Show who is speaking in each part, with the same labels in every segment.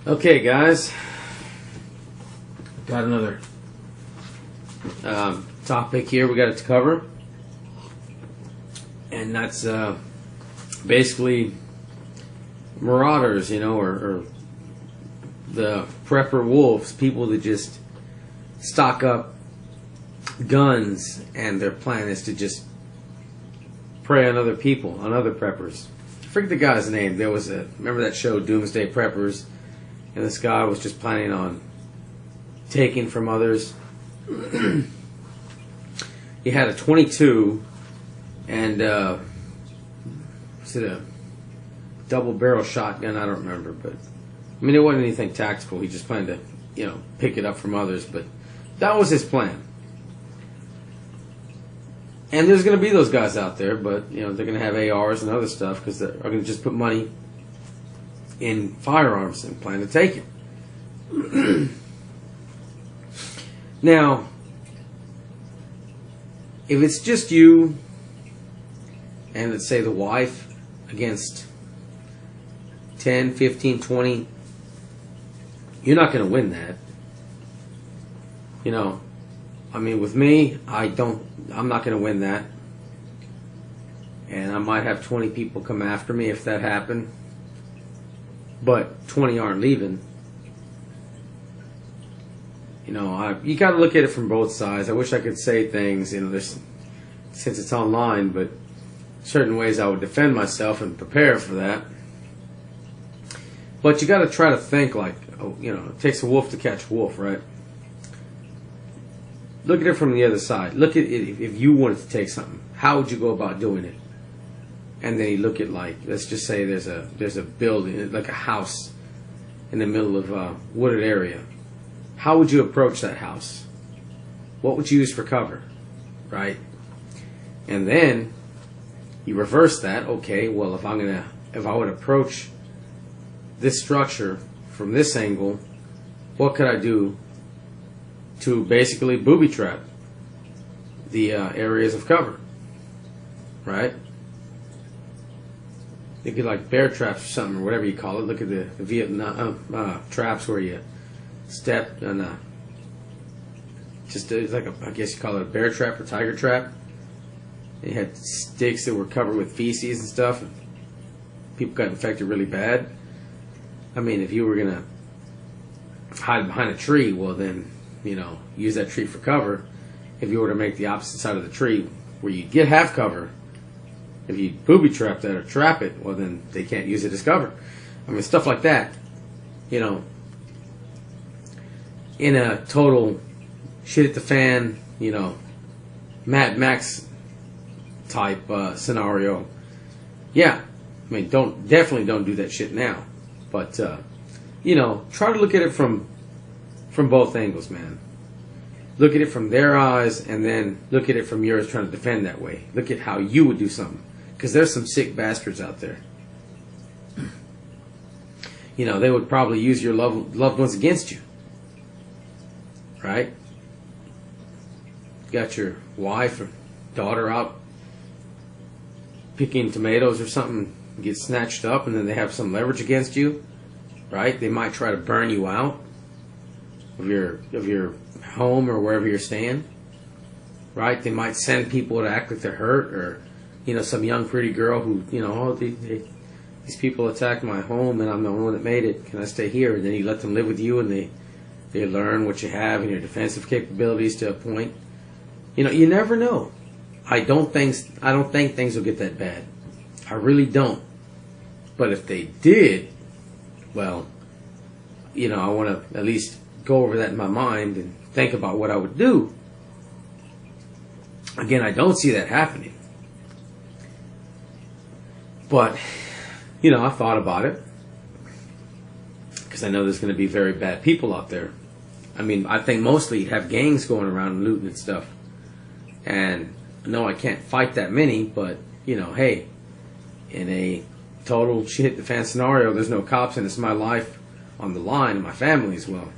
Speaker 1: Okay, guys, got another topic here we got to cover, and that's basically Marauders, or the prepper wolves, people that just stock up guns, and their plan is to just prey on other people, on other preppers. I forget the guy's name. There was remember that show, Doomsday Preppers? And this guy was just planning on taking from others. He had a 22 and was it a double barrel shotgun? I don't remember, but I mean, it wasn't anything tactical. He just planned to, pick it up from others, but that was his plan. And there's going to be those guys out there, but they're going to have ARs and other stuff because they're going to just put money in firearms and plan to take it. Now, if it's just you and let's say the wife against 10, 15, 20, you're not going to win that. I mean, with me, I'm not going to win that. And I might have 20 people come after me if that happened. But 20 aren't leaving. You got to look at it from both sides. I wish I could say things, since it's online, but certain ways I would defend myself and prepare for that. But you got to try to think like, it takes a wolf to catch a wolf, right? Look at it from the other side. Look at it if you wanted to take something. How would you go about doing it? And then you look at, like, let's just say there's a building, like a house in the middle of a wooded area. How would you approach that house? What would you use for cover, right? And then you reverse that. Okay, well, if I would approach this structure from this angle, what could I do to basically booby trap the areas of cover, right? You could like bear traps or something, or whatever you call it. Look at the Vietnam traps where you step on it's like I guess you call it a bear trap or tiger trap. And you had sticks that were covered with feces and stuff, and people got infected really bad. I mean, if you were gonna hide behind a tree, well then, use that tree for cover. If you were to make the opposite side of the tree where you get half cover, if you booby trap that or trap it, well then they can't use it as cover. I mean, stuff like that. In a total shit at the fan, Mad Max type scenario. Yeah, I mean, definitely don't do that shit now. But try to look at it from both angles, man. Look at it from their eyes, and then look at it from yours, trying to defend that way. Look at how you would do something. Because there's some sick bastards out there. They would probably use your loved ones against you. Right? Got your wife or daughter out picking tomatoes or something, get snatched up, and then they have some leverage against you. Right? They might try to burn you out of your home or wherever you're staying. Right? They might send people to act like they're hurt, or some young pretty girl who these people attacked my home and I'm the only one that made it. Can I stay here? And then you let them live with you, and they learn what you have and your defensive capabilities to a point. You never know. I don't think things will get that bad. I really don't. But if they did, well, I want to at least go over that in my mind and think about what I would do. Again, I don't see that happening. But, I thought about it. Because I know there's going to be very bad people out there. I mean, I think mostly you have gangs going around and looting and stuff. And, no, I can't fight that many, but, hey, in a total shit the fan scenario, there's no cops and it's my life on the line and my family's. Well,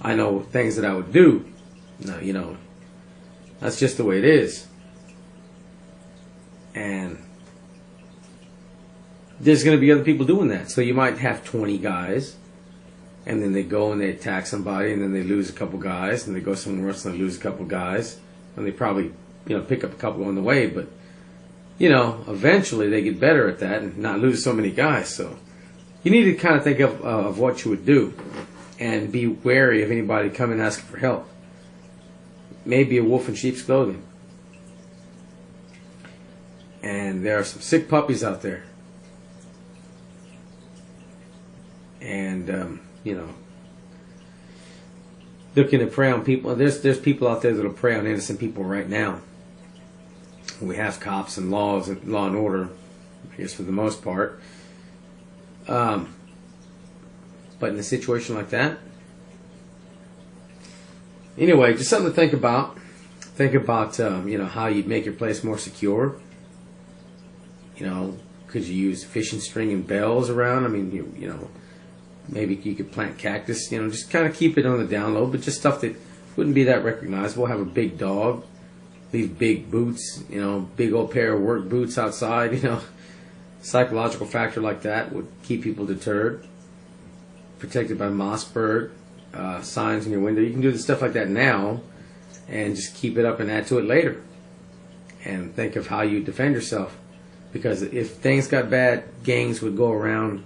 Speaker 1: I know things that I would do. No, that's just the way it is. And there's going to be other people doing that. So you might have 20 guys and then they go and they attack somebody, and then they lose a couple guys, and they go somewhere else and they lose a couple guys, and they probably, pick up a couple on the way, but eventually they get better at that and not lose so many guys. So you need to kind of think of what you would do, and be wary of anybody coming asking for help. Maybe a wolf in sheep's clothing. And there are some sick puppies out there. And, looking to prey on people. There's people out there that'll prey on innocent people right now. We have cops and law and order, I guess, for the most part. But in a situation like that, anyway, just something to think about. Think about, how you make your place more secure. Could you use fishing string and bells around? I mean, maybe you could plant cactus. Just kind of keep it on the down low, but just stuff that wouldn't be that recognizable. Have a big dog. Leave big boots, big old pair of work boots outside, Psychological factor like that would keep people deterred. Protected by Mossberg, signs in your window. You can do the stuff like that now and just keep it up and add to it later. And think of how you defend yourself. Because if things got bad, gangs would go around,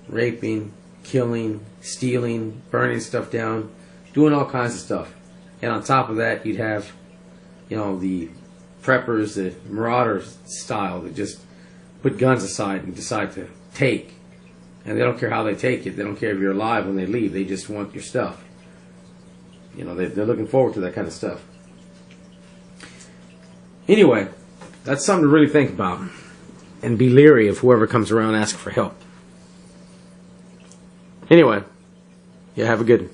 Speaker 1: raping, killing, stealing, burning stuff down, doing all kinds of stuff. And on top of that, you'd have, the preppers, the Marauders style that just put guns aside and decide to take. And they don't care how they take it. They don't care if you're alive when they leave. They just want your stuff. They're looking forward to that kind of stuff. Anyway, that's something to really think about. And be leery of whoever comes around asking for help. Anyway, have a good one.